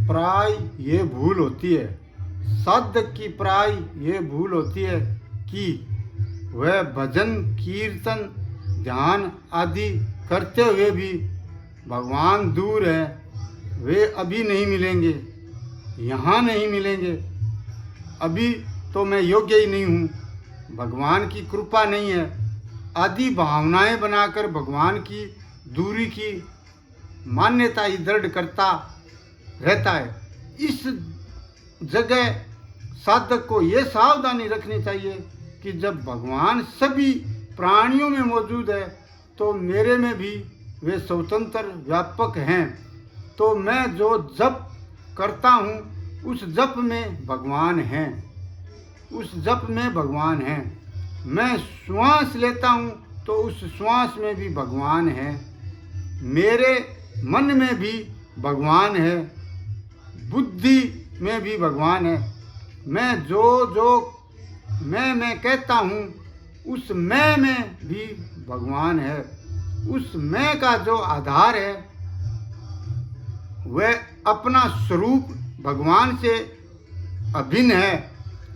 प्राय ये भूल होती है, साधक की प्राय ये भूल होती है कि वह भजन कीर्तन ध्यान आदि करते हुए भी भगवान दूर है, वे अभी नहीं मिलेंगे, यहाँ नहीं मिलेंगे, अभी तो मैं योग्य ही नहीं हूँ, भगवान की कृपा नहीं है आदि भावनाएं बनाकर भगवान की दूरी की मान्यता ही दृढ़ करता रहता है। इस जगह साधक को यह सावधानी रखनी चाहिए कि जब भगवान सभी प्राणियों में मौजूद है तो मेरे में भी वे स्वतंत्र व्यापक हैं, तो मैं जो जप करता हूँ उस जप में भगवान हैं, उस जप में भगवान हैं। मैं श्वास लेता हूँ तो उस श्वास में भी भगवान है, मेरे मन में भी भगवान है, बुद्धि में भी भगवान है। मैं जो मैं कहता हूँ उस मैं में भी भगवान है। उस मैं का जो आधार है वह अपना स्वरूप भगवान से अभिन्न है,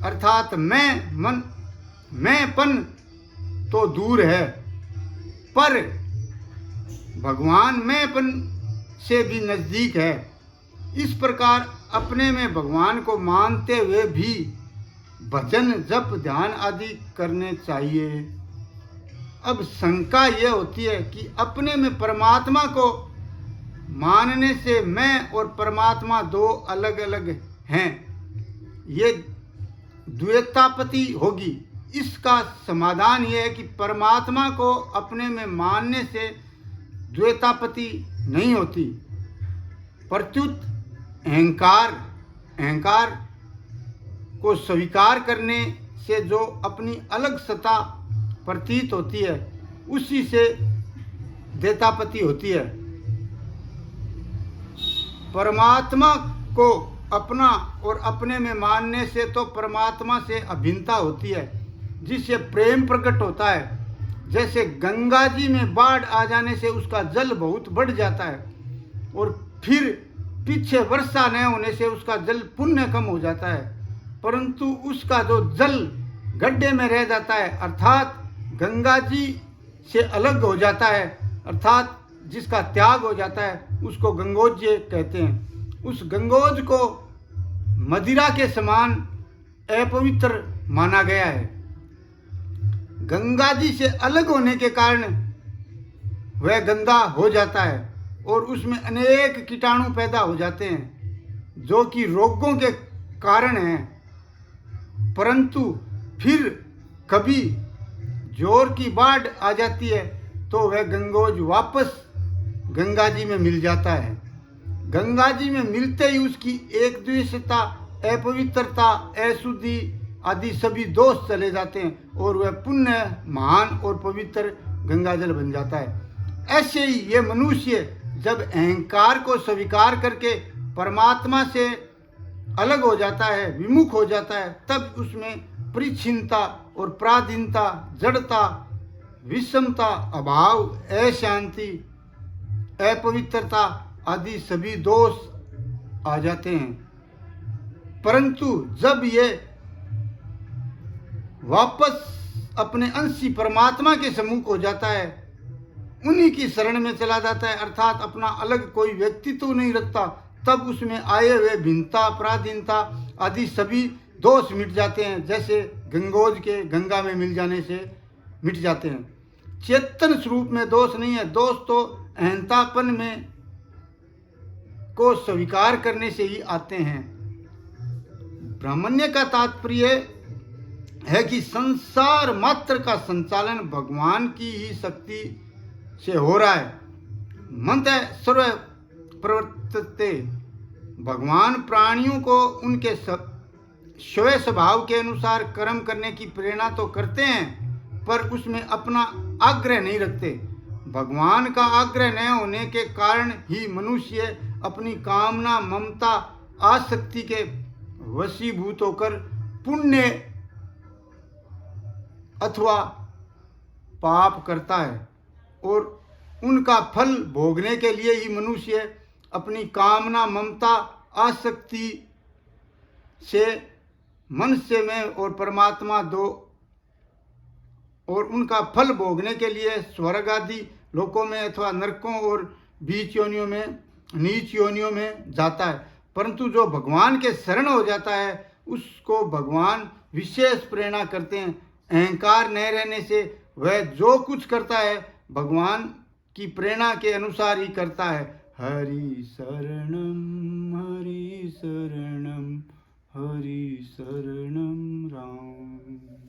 अर्थात मैंपन तो दूर है, पर भगवान मैंपन से भी नज़दीक है। इस प्रकार अपने में भगवान को मानते हुए भी भजन जप ध्यान आदि करने चाहिए। अब शंका यह होती है कि अपने में परमात्मा को मानने से मैं और परमात्मा दो अलग अलग हैं, ये द्वैतापति होगी। इसका समाधान यह है कि परमात्मा को अपने में मानने से द्वैतापति नहीं होती, प्रत्युत अहंकार को स्वीकार करने से जो अपनी अलग सत्ता प्रतीत होती है उसी से द्वैतापति होती है। परमात्मा को अपना और अपने में मानने से तो परमात्मा से अभिन्नता होती है, जिससे प्रेम प्रकट होता है। जैसे गंगा जी में बाढ़ आ जाने से उसका जल बहुत बढ़ जाता है और फिर पीछे वर्षा न होने से उसका जल पुण्य कम हो जाता है, परंतु उसका जो जल गड्ढे में रह जाता है अर्थात गंगा जी से अलग हो जाता है, अर्थात जिसका त्याग हो जाता है, उसको गंगोज कहते हैं। उस गंगोज को मदिरा के समान अपवित्र माना गया है। गंगा जी से अलग होने के कारण वह गंदा हो जाता है और उसमें अनेक कीटाणु पैदा हो जाते हैं जो कि रोगों के कारण हैं, परंतु फिर कभी जोर की बाढ़ आ जाती है तो वह गंगोज वापस गंगा जी में मिल जाता है। गंगा जी में मिलते ही उसकी एक द्वेषता, अपवित्रता, अशुद्धि आदि सभी दोष चले जाते हैं और वह पुण्य महान और पवित्र गंगा जल बन जाता है। ऐसे ही ये मनुष्य जब अहंकार को स्वीकार करके परमात्मा से अलग हो जाता है, विमुख हो जाता है, तब उसमें परिच्छिन्नता और पराधीनता, जड़ता, विषमता, अभाव, अशांति, अपवित्रता आदि सभी दोष आ जाते हैं। परंतु जब ये वापस अपने अंशी परमात्मा के सम्मुख हो जाता है, उन्हीं की शरण में चला जाता है, अर्थात अपना अलग कोई व्यक्तित्व नहीं रखता, तब उसमें आए हुए भिन्नता, पराधीनता आदि सभी दोष मिट जाते हैं, जैसे गंगोज के गंगा में मिल जाने से मिट जाते हैं। चेतन स्वरूप में दोष नहीं है, दोष तो अहंतापन में को स्वीकार करने से ही आते हैं। ब्राह्मण्य का तात्पर्य है कि संसार मात्र का संचालन भगवान की ही शक्ति से हो रहा है। मंत्र सर्व प्रवर्तते, भगवान प्राणियों को उनके स्वयं स्वभाव के अनुसार कर्म करने की प्रेरणा तो करते हैं, पर उसमें अपना आग्रह नहीं रखते। भगवान का आग्रह न होने के कारण ही मनुष्य अपनी कामना, ममता, आसक्ति के वशीभूत होकर पुण्य अथवा पाप करता है और उनका फल भोगने के लिए ही मनुष्य अपनी कामना, ममता आसक्ति से मनुष्य में और परमात्मा दो, और उनका फल भोगने के लिए स्वर्ग आदि लोकों में अथवा नरकों और बीच योनियों में, नीच योनियों में जाता है। परंतु जो भगवान के शरण हो जाता है उसको भगवान विशेष प्रेरणा करते हैं। अहंकार न रहने से वह जो कुछ करता है भगवान की प्रेरणा के अनुसार ही करता है। हरि शरणम हरि शरणम हरि शरणम राम।